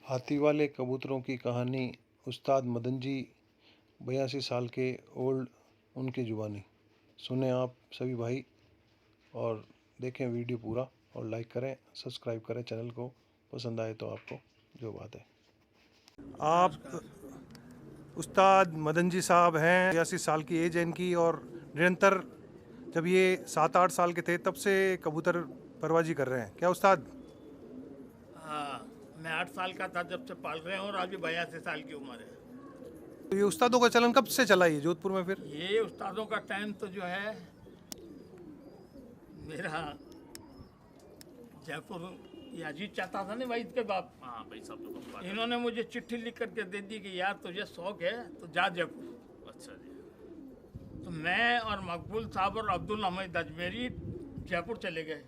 हाथी वाले कबूतरों की कहानी। उस्ताद मदन जी 82 साल के ओल्ड, उनकी जुबानी। सुने आप सभी भाई और देखें वीडियो पूरा और लाइक करें, सब्सक्राइब करें चैनल को, पसंद आए तो आपको जो बात है। आप उस्ताद मदन जी साहब हैं, 82 साल की एज है इनकी और निरंतर जब ये 7-8 साल के थे तब से कबूतर परवाजी कर रहे हैं। क्या उस्ताद? हाँ, मैं 8 साल का था जब से पाल रहे हैं और अभी 82 साल की उम्र है। तो ये उस्तादों का चलन कब से चला ये जोधपुर में फिर? ये उस्तादों का टाइम तो जो है मेरा जयपुर, ये अजीत चाहता था ना भाई के बाप। हाँ भाई साहब तो बात है। इन्होंने मुझे चिट्ठी लिख करके दे दी कि यार तुझे शौक है तो जा जयपुर। अच्छा जी। तो मैं और मकबूल साहब और अब्दुल हमीद अजमेरी जयपुर चले गए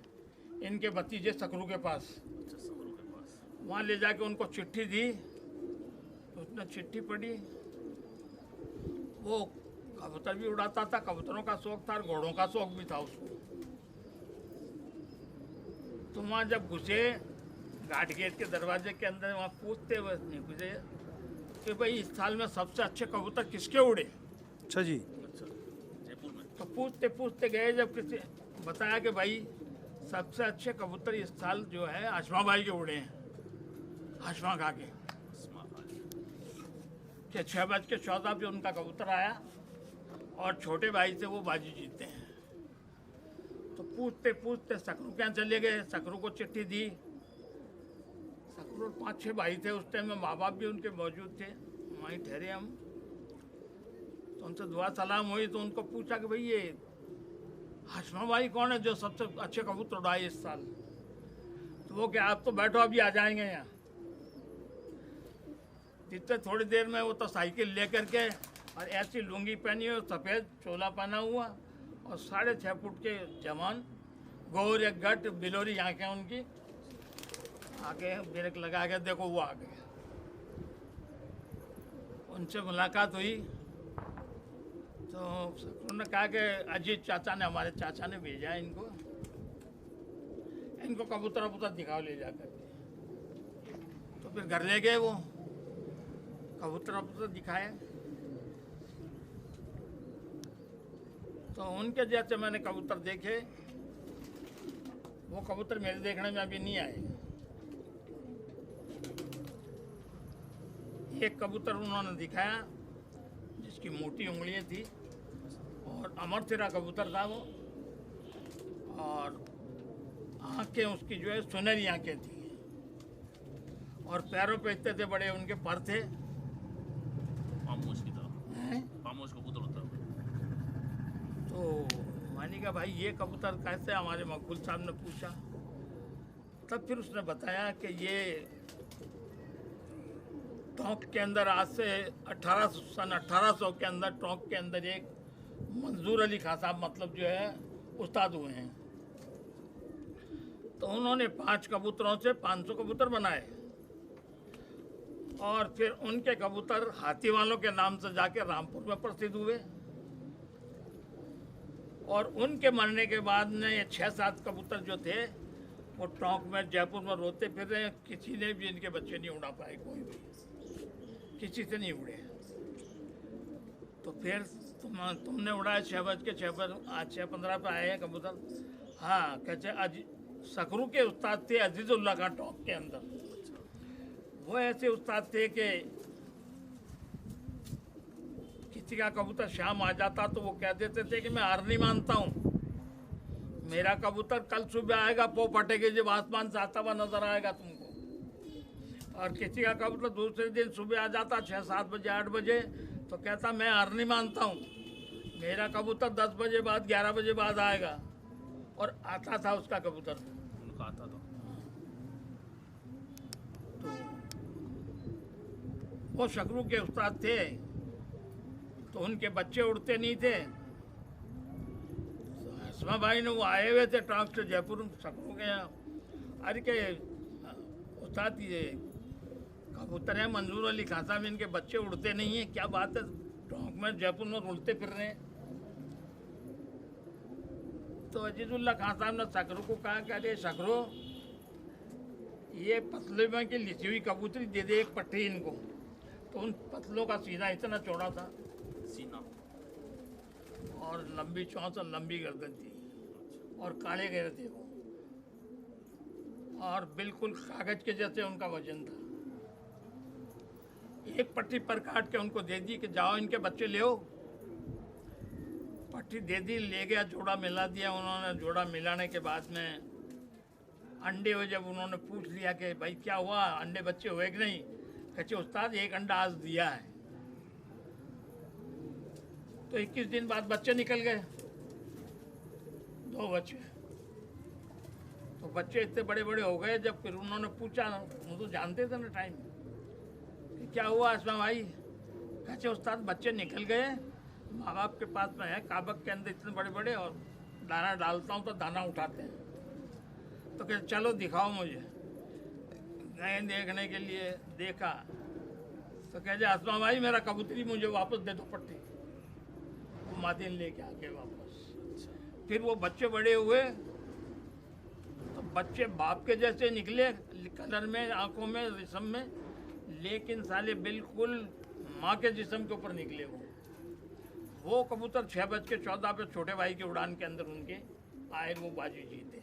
इनके भतीजे सकरू के पास। अच्छा, सबरों के पास। वहाँ ले जाके उनको चिट्ठी दी तो उसने चिट्ठी पढ़ी। वो कबूतर भी उड़ाता था, कबूतरों का शौक था और घोड़ों का शौक भी था उसको। तो वहाँ जब घुसे घाट गेट के दरवाजे के अंदर, वहाँ पूछते हुए नहीं घुसे कि भाई इस साल में सबसे अच्छे कबूतर किसके उड़े। अच्छा जी। अच्छा, जयपुर में। तो पूछते पूछते गए, जब किसी बताया कि भाई सबसे अच्छे कबूतर इस साल जो है हाशमा भाई के उड़े हैं, हाशमा खा के। कि 6 बज के 14 पे उनका कबूतर आया और छोटे भाई से वो बाजी जीते हैं। तो पूछते पूछते सकरू क्या चले गए, सकरू को चिट्ठी दी। सकरू 5-6 भाई थे उस टाइम में, माँ बाप भी उनके मौजूद थे, वहीं ठहरे हम। तो उनसे दुआ सलाम हुई तो उनको पूछा कि भाई ये हाशमा भाई कौन है जो सबसे अच्छे कबूतर उड़ाए इस साल। तो वो क्या, आप तो बैठो अभी आ जाएंगे यहाँ। जितने थोड़ी देर में वो तो साइकिल लेकर के और ऐसी लुंगी पहनी हो, सफ़ेद चोला पहना हुआ और 6.5 फुट के जवान, गोर एक गट बिलोरी आँखें उनकी, आके ब्रेक लगा के देखो वो आ गए। उनसे मुलाकात हुई तो उन्होंने कहा कि अजीत चाचा ने, हमारे चाचा ने भेजा है इनको, इनको कबूतर वबूतर दिखाओ ले जाकर। तो फिर घर ले गए, वो कबूतर वबूतर दिखाए। तो उनके जैसे मैंने कबूतर देखे, वो कबूतर मेरे देखने में अभी नहीं आए। एक कबूतर उन्होंने दिखाया जिसकी मोटी उंगलियां थी और अमर सिरा कबूतर था वो, और आंखें उसकी जो है सुनहरी आंखें थी और पैरों पे इतने थे बड़े उनके पर थे। खामोश की तरह, खामोश कबूतर होता है। तो मैंने कहा भाई ये कबूतर कैसे, हमारे मकबूल साहब ने पूछा। तब फिर उसने बताया कि ये टोंक के अंदर आज से 1800 के अंदर टोंक के अंदर एक मंजूर अली खान साहब मतलब जो है उस्ताद हुए हैं। तो उन्होंने 5 कबूतरों से 500 कबूतर बनाए और फिर उनके कबूतर हाथी वालों के नाम से जाके रामपुर में प्रसिद्ध हुए। और उनके मरने के बाद में ये 6-7 कबूतर जो थे वो टोंक में जयपुर में रोते फिर रहे। किसी ने भी इनके बच्चे नहीं उड़ा पाए, कोई भी किसी से नहीं उड़े। तो फिर तुमने उड़ाया 6:15 पे आए हैं कबूतर। हाँ, कहते आज सकरू के उस्ताद थे अजीजुल्ला खान टोंक के अंदर। वो ऐसे उस्ताद थे कि किसी का कबूतर शाम आ जाता तो वो कह देते थे कि मैं हार नहीं मानता हूँ, मेरा कबूतर कल सुबह आएगा, पो फटेगी जब आसमान से आता हुआ नजर आएगा तुमको। और किसी का कबूतर दूसरे दिन सुबह आ जाता 6-7 बजे 8 बजे तो कहता मैं हार नहीं मानता हूँ, मेरा कबूतर 10 बजे बाद 11 बजे बाद आएगा। और आता था उसका कबूतर, उनका आता था। तो वो शकरू के उस्ताद थे तो उनके बच्चे उड़ते नहीं थे। हसमा भाई ने वो आए हुए थे टोंक से जयपुर शकरू के यहाँ। अरे के उस्ताद ये कबूतर है मंजूर अली खान साहब, इनके बच्चे उड़ते नहीं हैं, क्या बात है, टोंक में जयपुर में उड़ते फिर रहे हैं। तो अजीजुल्ला खान साहब ने शकरू को कहा कि अरे शकरू ये पतले में की लिसी हुई कबूतरी दे दे एक पट्टी इनको, तो उन पतलों का सीना इतना चौड़ा था सीना। और लंबी चौंच और लंबी गर्दन थी और काले गहरे थे वो, और बिल्कुल कागज के जैसे उनका वजन था। एक पट्टी पर काट के उनको दे दी कि जाओ इनके बच्चे ले आओ। पट्टी दे दी, ले गया, जोड़ा मिला दिया उन्होंने। जोड़ा मिलाने के बाद में अंडे हुए, जब उन्होंने पूछ लिया कि भाई क्या हुआ, अंडे बच्चे हुए कि नहीं, कहते उस्ताद एक अंडा आज दिया है। तो 21 दिन बाद बच्चे निकल गए, 2 बच्चे। तो बच्चे इतने बड़े बड़े हो गए, जब फिर उन्होंने पूछा, वो तो जानते थे ना टाइम, कि क्या हुआ आसमा भाई, कहते उस्ताद बच्चे निकल गए, माँ बाप के पास में है, काबक के अंदर इतने बड़े बड़े, और दाना डालता हूँ तो दाना उठाते हैं। तो कहते चलो दिखाओ मुझे। गए देखने के लिए, देखा तो कहते आसमा भाई मेरा कबूतरी मुझे वापस दे दो पट्टी। वो मादिन लेके आ गए वापस। फिर वो बच्चे बड़े हुए तो बच्चे बाप के जैसे निकले, कलर में, आंखों में, जिस्म में, लेकिन साले बिल्कुल माँ के जिस्म के ऊपर निकले। वो कबूतर 6:14 पे छोटे भाई की उड़ान के अंदर उनके आए, वो बाजी जीते।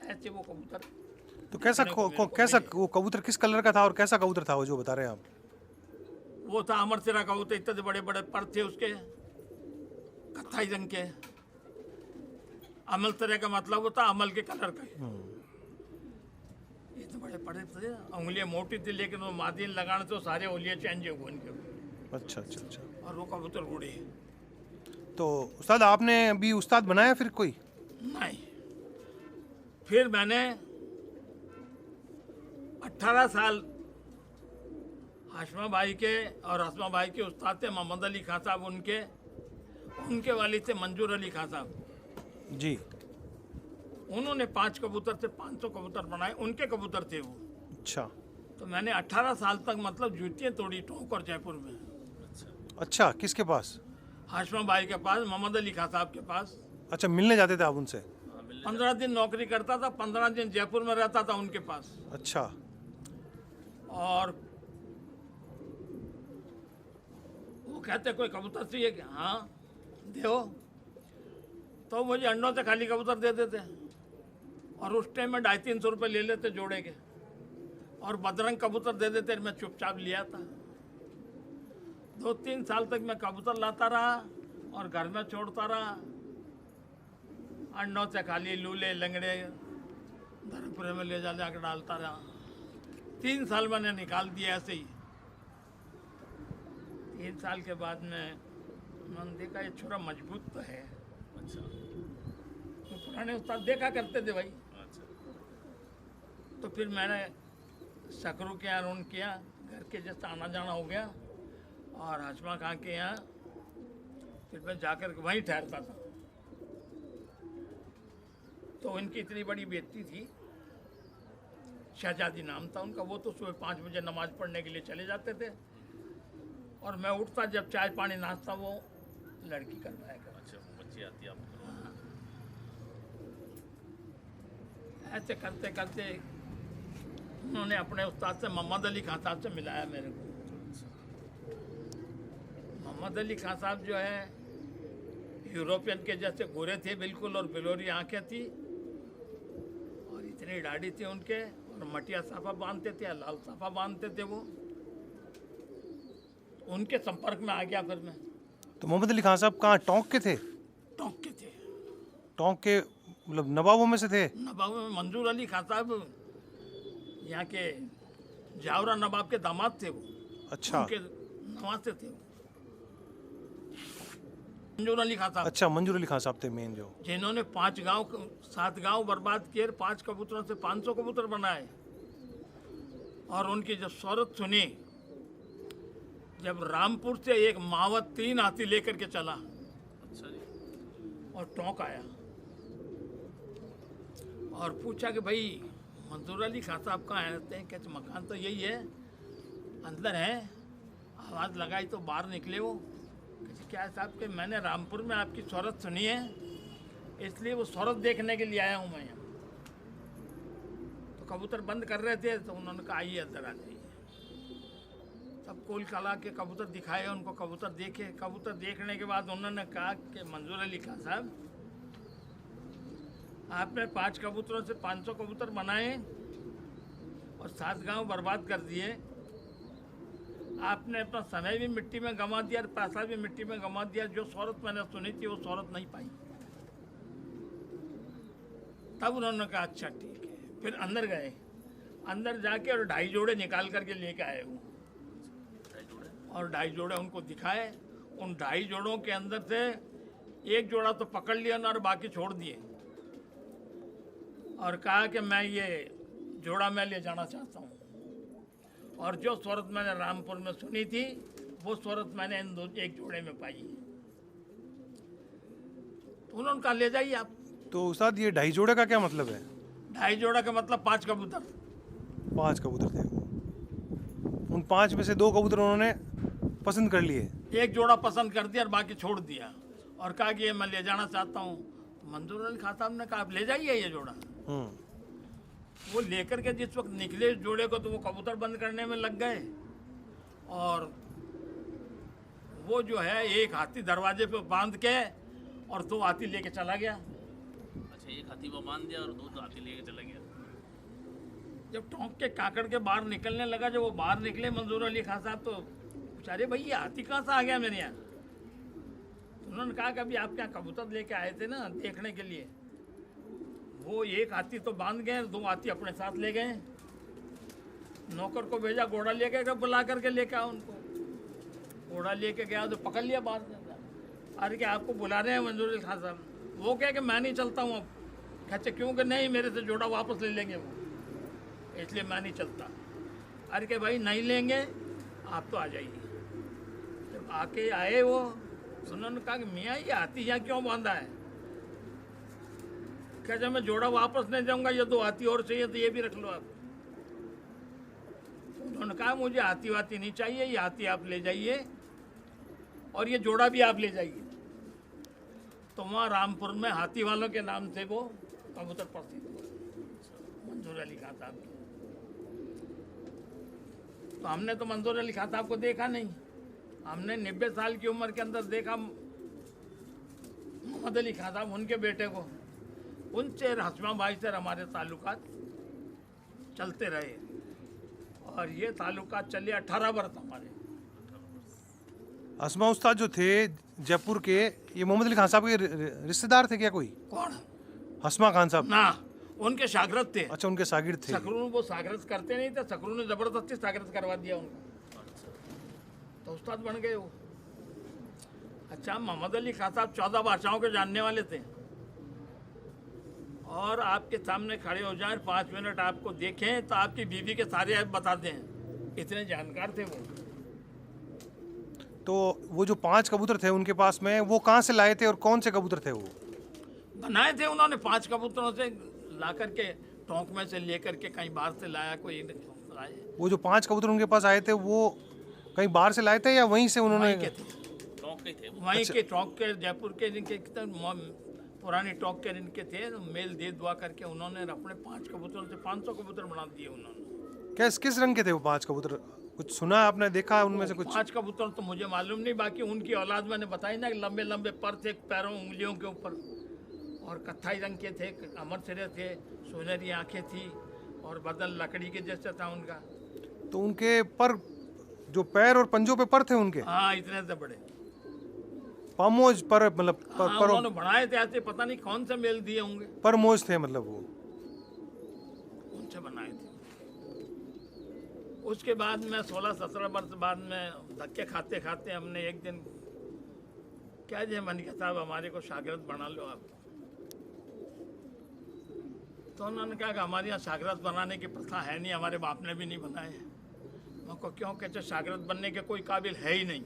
ऐसे वो कबूतर। तो कैसा कैसा वो कबूतर किस कलर का था और कैसा कबूतर था वो जो बता रहे हैं आप? वो था अमर सिरा कबूतर, इतने बड़े बड़े पर थे उसके, कत्थई रंग के। अमल सिरा का मतलब होता अमल के कलर का। इतने बड़े पड़े थे, उंगलियां मोटी थी, लेकिन वो मादीन लगाने तो सारे उंगलियां चेंज हो गए उनके। अच्छा अच्छा अच्छा। और वो कबूतर उड़े। तो उस्ताद आपने अभी उस्ताद बनाया फिर कोई? नहीं, फिर मैंने 18 साल हाशमा भाई के और हसमा भाई के उस्ताद थे मोहम्मद अली खान साहब, उनके वालिद थे मंजूर अली खान साहब जी। उन्होंने 5 कबूतर से 500 कबूतर बनाए, उनके कबूतर थे वो। अच्छा तो मैंने 18 साल तक मतलब जूतियाँ तोड़ी टोंक और जयपुर में। अच्छा, किसके पास? हाशमा भाई के पास, मोहम्मद अली खान साहब के पास। अच्छा, मिलने जाते थे आप उनसे? 15 दिन नौकरी करता था, 15 दिन जयपुर में रहता था उनके पास। अच्छा। और वो कहते कोई कबूतर चाहिए क्या? हाँ दो। तो मुझे अंडों से खाली कबूतर दे देते, और उस टाइम में 250-300 रुपये ले लेते जोड़े के, और बदरंग कबूतर दे देते। मैं चुपचाप लिया था। 2-3 साल तक मैं कबूतर लाता रहा और घर में छोड़ता रहा। अंडों से खाली लूले लंगड़े धर्मपुरे में ले जाकर डालता रहा। 3 साल मैंने निकाल दिया ऐसे ही। 3 साल के बाद में मैंने देखा ये छोरा मजबूत तो है। अच्छा तो पुराने उस्ताद देखा करते थे भाई। अच्छा। तो फिर मैंने सकरू के यहाँ रन किया, घर के जैसा आना जाना हो गया। और हाशमा खां के यहाँ फिर मैं जाकर वहीं ठहरता था। तो इनकी इतनी बड़ी बेटी थी, शहजादी नाम था उनका। वो तो सुबह 5 बजे नमाज पढ़ने के लिए चले जाते थे, और मैं उठता जब चाय पानी नाश्ता वो लड़की करवाया कर। अच्छा, बच्ची आती है आपको? ऐसे करते करते उन्होंने अपने उस्ताद से मोहम्मद अली खान साहब से मिलाया मेरे को। मोहम्मद अली खान साहब जो है यूरोपियन के जैसे गोरे थे बिल्कुल, और बिलोरी आंखें थी, और इतनी दाढ़ी थी उनके, और मटिया साफा बांधते थे, लाल साफा बांधते थे वो। उनके संपर्क में आ गया फिर मैं। तो मोहम्मद अली खान साहब कहाँ, टोंक के थे? टोंक के थे। टोंक के मतलब नवाबों में से थे? नवाब में मंजूर अली खान साहब यहाँ के जावरा नवाब के दामाद थे वो। अच्छा। उनके नवासे थे वो मंजूर अली खान साहब। अच्छा, मंजूर अली खान साहब थे मेन जो, जिन्होंने 7 गांव बर्बाद किए, 5 कबूतरों से 500 कबूतर बनाए। और उनकी जब शोहरत सुनी, जब रामपुर से एक मावत 3 हाथी लेकर के चला अच्छा जी। और टोंक आया, और पूछा कि भाई मंजूर अली खान साहब कहाँ रहते हैं? कहते मकान तो यही है, अंदर है। आवाज़ लगाई तो बाहर निकले वो। कहते क्या है साहब कि मैंने रामपुर में आपकी शोहरत सुनी है, इसलिए वो शोहरत देखने के लिए आया हूँ मैं यहाँ। तो तो कबूतर बंद कर रहे थे, तो उन्होंने कहा आइए अंदर आ जाइए। तब कुल कला के कबूतर दिखाए उनको, कबूतर देखे। कबूतर देखने के बाद उन्होंने कहा कि मंजूर अली खान साहब, आपने 5 कबूतरों से 500 कबूतर बनाए और 7 गांव बर्बाद कर दिए। आपने अपना समय भी मिट्टी में गंवा दिया और पैसा भी मिट्टी में गंवा दिया। जो शोहरत मैंने सुनी थी वो शोहरत नहीं पाई। तब उन्होंने कहा अच्छा ठीक है। फिर अंदर गए, अंदर जाके और 2.5 जोड़े निकाल करके लेके आए वो, और 2.5 जोड़े उनको दिखाए। उन 2.5 जोड़ों के अंदर से 1 जोड़ा तो पकड़ लिया ना और बाकी छोड़ दिए, और कहा कि मैं ये जोड़ा मैं ले जाना चाहता हूँ। और जो शोहरत मैंने रामपुर में सुनी थी वो शोहरत मैंने इन 1 जोड़े में पाई है। तो उन्होंने कहा ले जाइए आप। तो उस्ताद ये 2.5 जोड़े का क्या मतलब है? 2.5 जोड़ा का मतलब 5 कबूतर। 5 कबूतर थे। उन 5 में से 2 कबूतर उन्होंने पसंद कर लिए। 1 जोड़ा पसंद कर दिया और बाकी छोड़ दिया, और कहा कि ये मैं ले जाना चाहता हूँ। मंजूर अली खान साहब ने कहा आप ले जाइए ये जोड़ा। वो लेकर के जिस वक्त निकले जोड़े को, तो वो कबूतर बंद करने में लग गए। और वो जो है एक हाथी दरवाजे पे बांध के और 2 हाथी लेके चला गया। अच्छा, एक हाथी को बांध दिया और 2 हाथी लेके चला गया। जब टोंक के काकड़ के बाहर निकलने लगा, जब वो बाहर निकले मंजूर अली खान साहब, तो बेचारे भाई ये हाथी कहाँ से आ गया मेरे यहाँ। तो उन्होंने कहा कि अभी आपके यहाँ कबूतर लेके आए थे ना देखने के लिए, वो 1 हाथी तो बांध गए, 2 हाथी अपने साथ ले गए। नौकर को भेजा, घोड़ा लेके गया, बुला करके लेके आओ उनको। घोड़ा लेके गया तो पकड़ लिया बाहर से। अरे क्या आपको बुला रहे हैं मंजूर अली खान साहब? वो कहे कि मैं नहीं चलता हूँ अब। कहते क्योंकि नहीं, मेरे से जोड़ा वापस ले लेंगे वो, इसलिए मैं नहीं चलता। अरे कि भाई नहीं लेंगे आप तो आ जाइए। जब आके आए वो, उन्होंने कहा कि मियाँ ये हाथी यहाँ क्यों बांधा है? क्या जब मैं जोड़ा वापस नहीं जाऊंगा, ये 2 हाथी और चाहिए तो ये भी रख लो आप। उन्होंने कहा मुझे हाथी वाथी नहीं चाहिए, ये हाथी आप ले जाइए और ये जोड़ा भी आप ले जाइए। तो वहाँ रामपुर में हाथी वालों के नाम से वो कबूतर प्रसिद्ध हुआ, मंजूर अली खान साहब के। तो हमने तो मंजूर अली खान साहब को देखा नहीं, हमने 90 साल की उम्र के अंदर देखा मोहम्मद अली खान साहब, उनके बेटे को। उनसे हसमा भाई से हमारे ताल्लुकात चलते रहे, और ये ताल्लुकात चले 18 वर्ष हमारे। असमा उस्ताद जो थे जयपुर के, ये मोहम्मद अली खान साहब के रिश्तेदार थे क्या कोई? कौन? हसमा खान साहब? ना, उनके शागिर्द थे। अच्छा, उनके शागिर्द थे। सकरू वो शागिर्द करते नहीं थे, सकरू ने जबरदस्ती शागिर्द करवा दिया उनको, तो उस्ताद बन गए वो। अच्छा, मोहम्मद अली खान साहब 14 भाषाओं के जानने वाले थे, और आपके सामने खड़े हो जाएं 5 मिनट आपको देखें तो आपकी बीवी के सारे ऐप बता दें, इतने जानकार थे वो। तो वो जो 5 कबूतर थे उनके पास में, वो कहाँ से लाए थे और कौन से कबूतर थे वो? बनाए थे उन्होंने 5 कबूतरों से, ला करके टोंक में से लेकर के कहीं बाहर से लाया, कोई लाए। वो जो 5 कबूतर उनके पास आए थे वो कहीं बाहर से लाए थे या वहीं से उन्होंने? वहीं के थे, टोंक के थे वो। वहीं के टोंक के, जयपुर के जिनके पुरानी टोंक के जिनके थे, मेल दे दुआ करके उन्होंने अपने 5 कबूतरों से 500 कबूतर बना दिए उन्होंने। किस रंग के थे वो 5 कबूतर? कुछ सुना है आपने, देखा है उनमें से कुछ? 5 कबूतर तो मुझे मालूम नहीं, बाकी उनकी औलाद मैंने बताई ना, लंबे लंबे पर थे पैरों उंगलियों के ऊपर, और कत्थाई रंग के थे, अमर सिरे थे, सुनहरी आंखें थी, और बदन लकड़ी के जैसा था उनका। तो उनके पर, जो पैर और पंजों पे पर थे उनके? हाँ, इतने से बड़े परमोज पर, मतलब हाँ, उन्होंने बनाए थे ऐसे, पता नहीं कौन से मेल दिए होंगे, परमोज थे मतलब वो, उनसे बनाए थे। उसके बाद में 16-17 वर्ष बाद में धक्के खाते खाते हमने एक दिन क्या जी मन के साहब हमारे को शागिर्द बना लो आप। तो उन्होंने कहा कि हमारे यहाँ शागिर्द बनाने की प्रथा है नहीं, हमारे बाप ने भी नहीं बनाए। मैं को क्यों? कहते शागिर्द बनने के कोई काबिल है ही नहीं,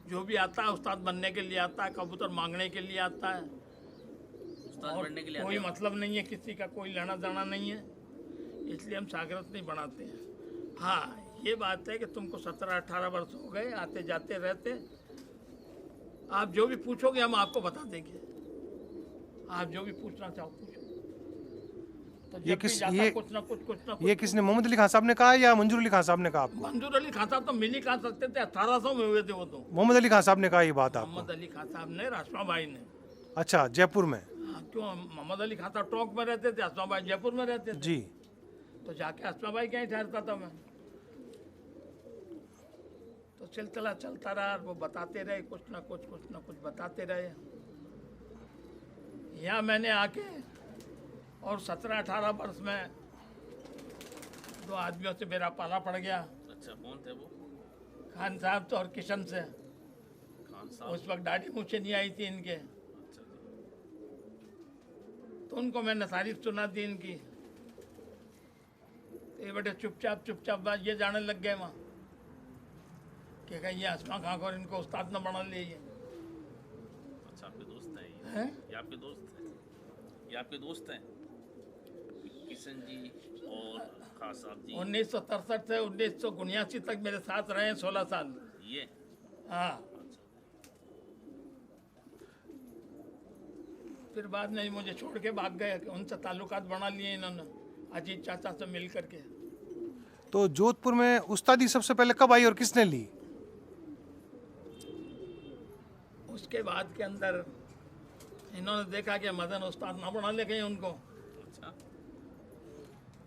जो भी आता है उस्ताद बनने के लिए आता है, कबूतर मांगने के लिए आता है, उस्ताद और बनने के लिए कोई आते हैं। मतलब नहीं है किसी का, कोई लेना देना नहीं है, इसलिए हम शागिर्द नहीं बनाते हैं। हाँ, ये बात है कि तुमको 17-18 वर्ष हो गए, आते जाते रहते, आप जो भी पूछोगे हम आपको बता देंगे, आप जो भी पूछना चाहो पूछो। तो ये जब भी किस जाता ये कुछ ना कुछ ये किसने, मोहम्मद अली खान साहब ने कहा या मंजूर अली खान साहब ने कहा आपको? मंजूर अली खान साहब तो मिल ही कहा सकते थे, 1800 में हुए थे वो तो। मोहम्मद अली खान साहब ने कहा ये बात आपको? मोहम्मद अली खान साहब ने, राजमा भाई ने। अच्छा, जयपुर में? हाँ, क्यों मोहम्मद अली खान साहब टोंक में रहते थे, राजमा भाई जयपुर में रहते थे। जी। तो जाके राजमा भाई कहीं ठहरता था मैं। तो सिलसिला चलता रहा, वो बताते रहे कुछ ना कुछ बताते रहे। यहाँ मैंने आके और 17-18 वर्ष में 2 आदमियों से मेरा पाला पड़ गया। अच्छा, कौन थे वो? खान साहब तो और किशन से। खान साहब। उस वक्त दाढ़ी मूछें नहीं आई थी इनके, अच्छा जी। तो उनको मैंने तारीफ सुना दी इनकी। तो ये बेटे चुपचाप बात ये जाने लग गए वहाँ कि कहीं ये आसमा खां को इनको उस्ताद न बना लिए। अच्छा, आपके दोस्त हैं ये? हैं? ये आपके दोस्त हैं? ये आपके दोस्त हैं? किशन जी और खान साहब जी? 1963 से 1979 तक मेरे साथ रहे हैं, 16 साल। ये? हाँ। अच्छा। फिर बाद में मुझे छोड़ के भाग गए, उनसे ताल्लुकात बना लिए इन्होंने अजीत चाचा से मिल करके। तो जोधपुर में उस्तादी सबसे पहले कब आई और किसने ली? उसके बाद के अंदर इन्होंने देखा कि मदन उस्ताद ना बना ले कहीं उनको, अच्छा।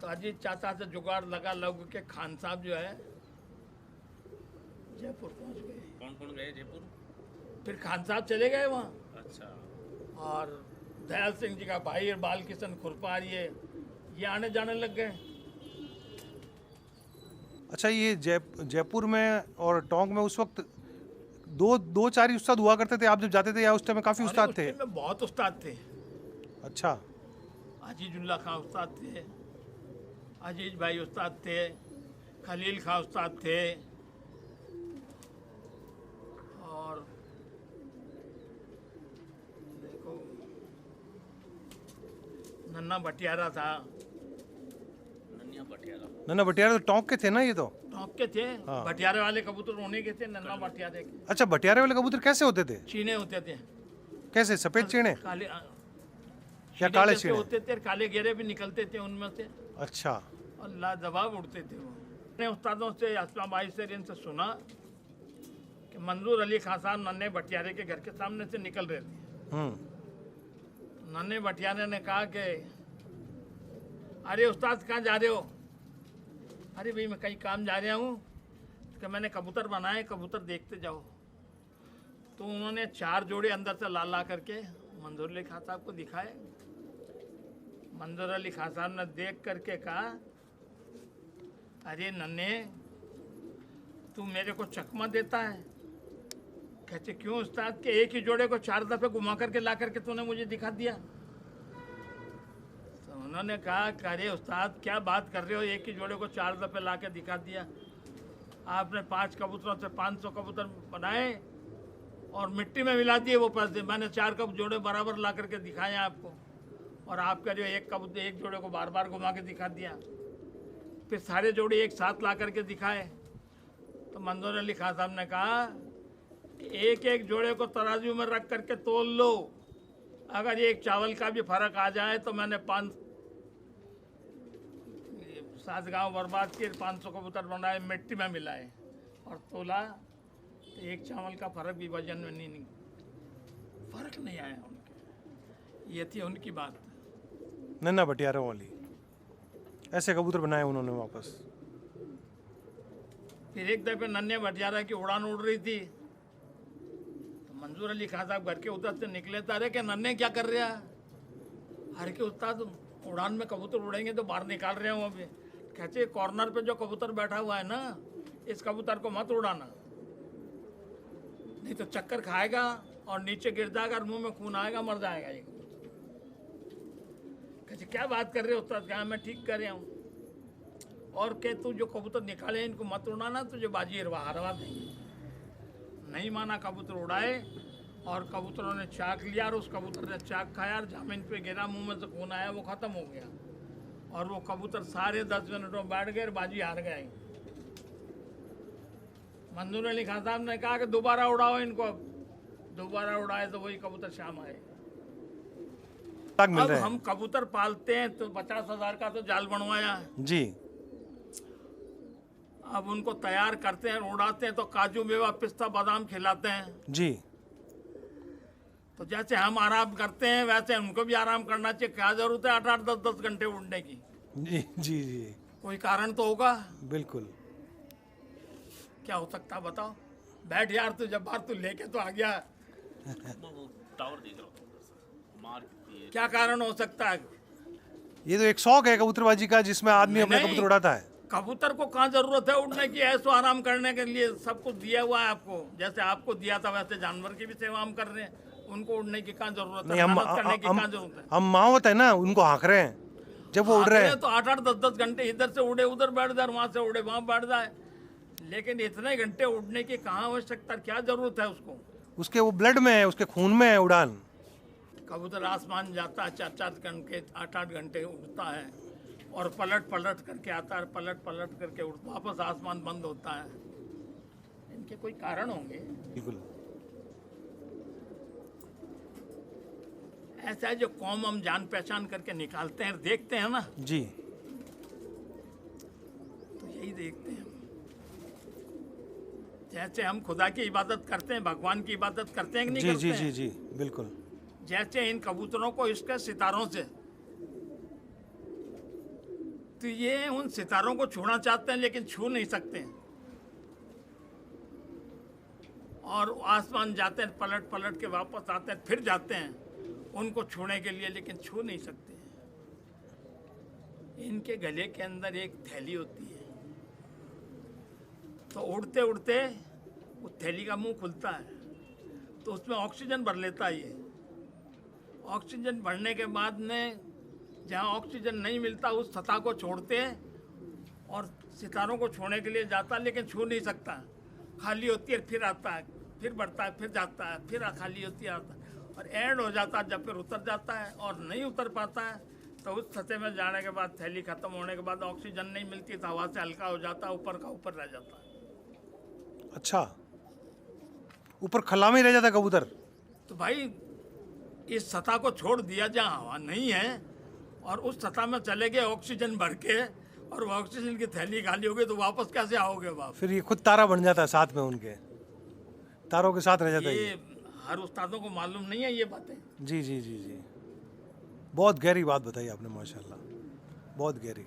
तो अजीत चाचा से जुगाड़ लगा के खान साहब जो है जयपुर पहुंच गए। कौन कौन गए जयपुर? फिर खान साहब चले गए वहाँ, अच्छा। और दयाल सिंह जी का भाई और बाल किशन खुरपार ये आने जाने लग गए। अच्छा, ये जयपुर में और टोंक में उस वक्त दो चार ही उस्ताद हुआ करते थे आप जब जाते थे, या उस टाइम में काफी उस्ताद थे? उस टाइम में बहुत उस्ताद थे। अच्छा। अजीजुल्ला खां उस्ताद थे, अजीज भाई उस्ताद थे, खलील खां उस्ताद थे, और देखो नन्ना भटियारा था। नन्या भटियारा? नन्ना भटियारा तो टोंक के थे ना ये तो? टोंक के थे। हाँ। भटियारे वाले कबूतर उन्हीं के थे, नन्ना भटियारे के। अच्छा, भटियारे वाले कबूतर कैसे होते थे? चीने होते थे, कैसे, सफेद चीणे काले या काले जैसे चीणे? होते थे, काले घेरे भी निकलते थे उनमें से, अच्छा। और लाजवाब उड़ते थे वो। अपने उस्तादों से, असमा भाई से, इनसे सुना कि मंजूर अली खान साहब नन्हे भटियारे के घर के सामने से निकल रहे थे। नन्हे भटियारे ने कहा कि अरे उस्ताद कहाँ जा रहे हो? अरे भाई मैं कहीं काम जा रहा हूँ, कि मैंने कबूतर बनाए, कबूतर देखते जाओ। तो उन्होंने 4 जोड़े अंदर से ला करके मंजूर अली खान साहब को दिखाए। मंजूर अली खान साहब ने देख करके कहा, अरे नन्हे तू मेरे को चकमा देता है? कहते क्यों उस्ताद? के एक ही जोड़े को 4 दफे घुमा करके ला करके तूने मुझे दिखा दिया। तो उन्होंने कहा कि अरे उस्ताद क्या बात कर रहे हो, एक ही जोड़े को 4 दफे ला के दिखा दिया। आपने 5 कबूतरों से 500 कबूतर बनाए और मिट्टी में मिला दिए वो पैसे। मैंने 4 जोड़े बराबर ला करके दिखाए आपको, और आपका जो एक जोड़े को बार बार घुमा के दिखा दिया। फिर सारे जोड़े एक साथ ला करके दिखाए। तो मंजूर अली खान साहब ने कहा कि एक जोड़े को तराजू में रख करके तोल लो, अगर एक चावल का भी फर्क आ जाए तो मैंने 7 गांव बर्बाद किए, 500 कबूतर बनाए, मिट्टी में मिलाए और तोला, तो एक चावल का फर्क भी वजन में नहीं फर्क नहीं आया उनके। ये थी उनकी बात। नन्ना भटियारा वाली ऐसे कबूतर बनाए उन्होंने वापस। फिर एक दफे नन्हे भटियारा की उड़ान उड़ रही थी, तो मंजूर अली खान साहब घर के उधर से निकले तो अरे क्या नन्हे क्या कर रहा है? अरे कि उस्ताद उड़ान में कबूतर उड़ेंगे तो बाहर निकाल रहे हो अभी। कहते कॉर्नर पे जो कबूतर बैठा हुआ है ना, इस कबूतर को मत उड़ाना, नहीं तो चक्कर खाएगा और नीचे गिर जाएगा और मुंह में खून आएगा, मर जाएगा ये कबूतर। कहते क्या बात कर रहे हो उस्ताद? कहा मैं ठीक कर रहा हूँ, और कह तू जो कबूतर निकाले इनको मत उड़ाना, तुझे बाजी हरवा देंगे। नहीं माना, कबूतर उड़ाए और कबूतरों ने चाक लिया और उस कबूतर ने चाक खाया और जमीन पे गिरा, मुंह में से खून आया, वो ख़त्म हो गया। और वो कबूतर सारे 10 मिनट में बैठ गए और बाजी हार गए। मंजूर अली खान साहब ने कहा कि दोबारा उड़ाओ इनको। दोबारा उड़ाए तो वही कबूतर शाम आए। ताक मिल अब रहे हम हैं। कबूतर पालते हैं तो 50,000 का तो जाल बनवाया है। जी अब उनको तैयार करते हैं, उड़ाते हैं तो काजू मेवा पिस्ता बादाम खिलाते हैं। जी तो जैसे हम आराम करते हैं वैसे उनको भी आराम करना चाहिए। क्या जरूरत है 8-8 10-10 घंटे उड़ने की? जी जी जी कोई कारण तो होगा। बिल्कुल। क्या हो सकता है बताओ? बैठ यार, तू जब बार तू लेके तो आ गया। वो टावर देख रहा हूँ उधर से। मार कितनी है। क्या कारण हो सकता है? ये तो एक शौक है कबूतरबाजी का, जिसमें आदमी अपने नहीं। कबूतर उड़ाता है। कबूतर को कहाँ जरूरत है उड़ने की? ऐसो आराम करने के लिए सब कुछ दिया हुआ है आपको। जैसे आपको दिया था वैसे जानवर की भी सेवा हम कर रहे हैं। उनको उड़ने की कहाँ जरूरत नहीं, है? हम मेहनत करने की कहाँ जरूरत है? हम मावत है ना, उनको हाँक रहे हैं जब वो उड़ रहे हैं। तो 8-8 10-10 घंटे इधर से उड़े उधर बैठ जाए, वहां से उड़े वहां बैठ जाए। लेकिन इतने घंटे उड़ने की कहाँ आवश्यकता, क्या जरूरत है उसको? उसके वो ब्लड में है, उसके खून में है उड़ान। कबूतर आसमान जाता है 4-4 घंटे 8-8 घंटे उड़ता है और पलट पलट करके आता है, पलट पलट करके उड़ता, वापस आसमान बंद होता है। इनके कोई कारण होंगे। बिल्कुल। ऐसा है जो कौम हम जान पहचान करके निकालते हैं, देखते हैं ना, जी तो यही देखते हैं। जैसे हम खुदा की इबादत करते हैं, भगवान की इबादत करते हैं कि नहीं जी करते जी हैं? जी जी बिल्कुल। जैसे इन कबूतरों को इसके सितारों से, तो ये उन सितारों को छूना चाहते हैं लेकिन छू नहीं सकते हैं। और आसमान जाते हैं, पलट पलट के वापस आते हैं, फिर जाते हैं उनको छूने के लिए, लेकिन छू नहीं सकते। इनके गले के अंदर एक थैली होती है, तो उड़ते उड़ते उस थैली का मुंह खुलता है तो उसमें ऑक्सीजन भर लेता है ये। ऑक्सीजन भरने के बाद में जहाँ ऑक्सीजन नहीं मिलता उस सतह को छोड़ते हैं और सितारों को छोड़ने के लिए जाता है, लेकिन छू नहीं सकता। खाली होती है, फिर आता है, फिर बढ़ता है, फिर जाता है, फिर खाली होती है, आता है और एंड हो जाता है जब फिर उतर जाता है। और नहीं उतर पाता है तो उस सतह में जाने के बाद, थैली खत्म होने के बाद ऑक्सीजन नहीं मिलती तो हवा से हल्का हो जाता है, ऊपर का ऊपर रह जाता है। अच्छा, ऊपर खला में ही रह जाता है कबूतर। तो भाई इस सतह को छोड़ दिया जहाँ हवा नहीं है और उस सतह में चले गए ऑक्सीजन भर के, और वो ऑक्सीजन की थैली खाली हो गई तो वापस कैसे आओगे वापस? फिर ये खुद तारा बन जाता है, साथ में उनके तारों के साथ रह जाता है ये ये। हर उस्तादों को मालूम नहीं है ये बातें। जी जी जी जी, बहुत गहरी बात बताई आपने, माशाल्लाह, बहुत गहरी।